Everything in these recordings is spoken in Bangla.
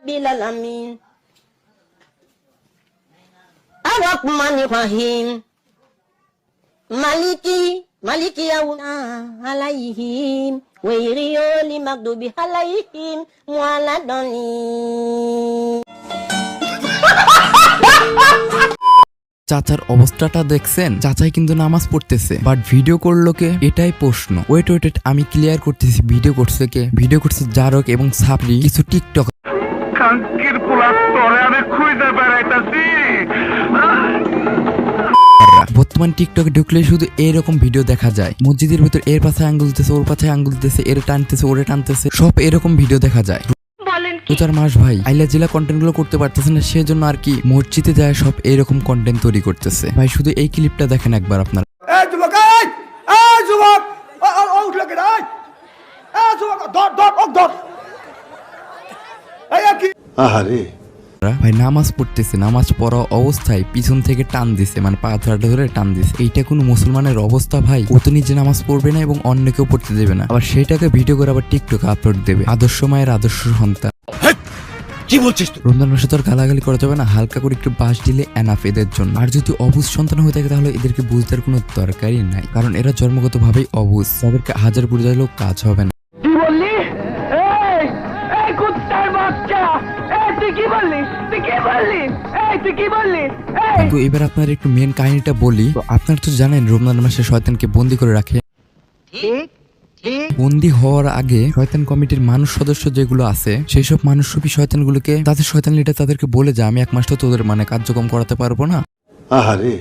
Bilal Amin Ar-Rahmanir Rahim Maliki yauna alaihim Wairiyoli magdubi alaihim Mualadolin চাচার অবস্থাটা দেখছেন? চাচাই কিন্তু নামাজ পড়তেছে, বাট ভিডিও করলো কে? এটাই প্রশ্ন। ওয়েট আমি ক্লিয়ার করতেছি। ভিডিও করছে কে? ভিডিও করছে জারক এবং সাপরি, কিছু টিকটক। বর্তমান টিকটকে ঢুকলে শুধু এরকম ভিডিও দেখা যায়। মসজিদের ভিতর এর পাশে আঙ্গুল দিতেছে, ওর পাশে আঙ্গুল দিতেছে, এর টানতেছে, ওরে টানতেছে, সব এরকম ভিডিও দেখা যায়। 2-4 মাস ভাই আইলা জিলা কন্টেন্ট গুলো করতে পারতেছে না, সেজন্য আর কি মসজিদে যায় সব এরকম কন্টেন্ট তৈরি করতেছে। ভাই শুধু এই ক্লিপটা দেখেন একবার আপনারা। ভাই নামাজ পড়তেছে, নামাজ পড়া অবস্থায় পিছন থেকে টান দিছে, মানে পা ধরে টান দিছে। এইটা কোনো মুসলমানের অবস্থা ভাই? ও তো নিজে নামাজ পড়বে না এবং অন্যকেও পড়তে দেবে না, আবার সেটাকে ভিডিও করে আবার টিকটকে আপলোড দেবে। আদর্শ মায়ের আদর্শ সন্তান। কি বলছিস তুই? রমজান মাসে তো আর গালাগালি করা যাবে না, হালকা করে একটু বাস দিলে এনাফ এদের জন্য। আর যদি অবুঝ সন্তান হয়ে থাকে তাহলে এদেরকে বুঝতে কোনো দরকারই নাই, কারণ এরা জন্মগত ভাবেই অবুঝ। তাদেরকে হাজার বুঝাইলেও কাজ হবে না। কি বললি? এই কুত্তার বাচ্চা, তুই কি বললি? তুই কি বললি? তো এবার আপনার একটু মেন কাহিনীটা বলি। তো আপনারা তো জানেন রমজান মাসে শয়তানকে বন্দি করে রাখে। বন্দি হওয়ার আগে শয়তান কমিটির মানুষ সদস্য যেগুলো আছে, সেই সব মানুষরূপী শয়তানগুলোকে তাদের শয়তান লিডার তাদেরকে বলে যায়, আমি 1 মাসটা তোদের মানে কার্যক্রম করাতে পারবো না। আহারে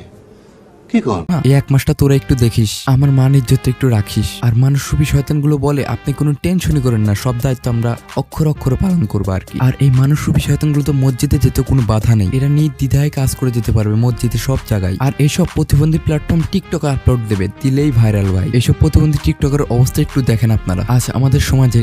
কি কর না, এই 1 মাসটা তোরা একটু দেখিস, আমার মান ইজ্জতটা একটু রাখিস। আর মানুষরূপী শয়তানগুলো বলে আপনি কোনো টেনশনই করেন না, সব দায়িত্ব আমরা অক্ষরে পালন করবো আর কি। আর এই মানুষরূপী শয়তানগুলো তো মসজিদে যেতে কোনো বাধা নেই, এরা নির্দ্বিধায় কাজ করে যেতে পারবে মসজিদে সব জায়গায়। আর এইসব প্রতিবন্ধী প্ল্যাটফর্ম টিকটকে আপলোড দেবে, দিলেই ভাইরাল ভাই। এইসব প্রতিবন্ধী টিকটকের অবস্থা একটু দেখেন আপনারা। আচ্ছা, আমাদের সমাজে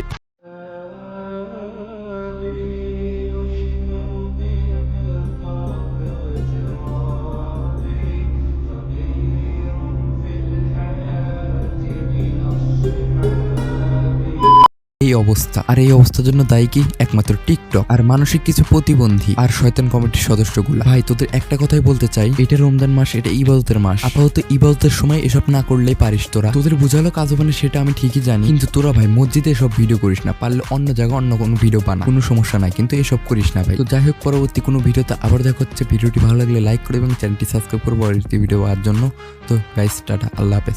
এই অবস্থা, আর এই অবস্থার জন্য দায়ী কি? একমাত্র টিকটক আর মানসিক কিছু প্রতিবন্ধী আর শয়তান কমিটির সদস্যগুলো। ভাই তোদের একটা কথাই বলতে চাই, এটা রমজান মাস, এটা ইবাদতের মাস। আপাতত ইবাদতের সময় এসব না করলেই পারিস তোরা। তোদের বুঝালো কাজ হবে না সেটা আমি ঠিকই জানি, কিন্তু তোরা ভাই মসজিদে এসব ভিডিও করিস না, পারলে অন্য জায়গায় অন্য কোনো ভিডিও বানা, কোনো সমস্যা নাই, কিন্তু এসব করিস না ভাই। তো যাই হোক, পরবর্তী কোনো ভিডিওতে আবার দেখা হচ্ছে। ভিডিওটি ভালো লাগলে লাইক করে এবং চ্যানেলটি সাবস্ক্রাইব করবো পরবর্তী ভিডিও পাওয়ার জন্য। তো গাইস টাটা, আল্লাহ হাফেজ।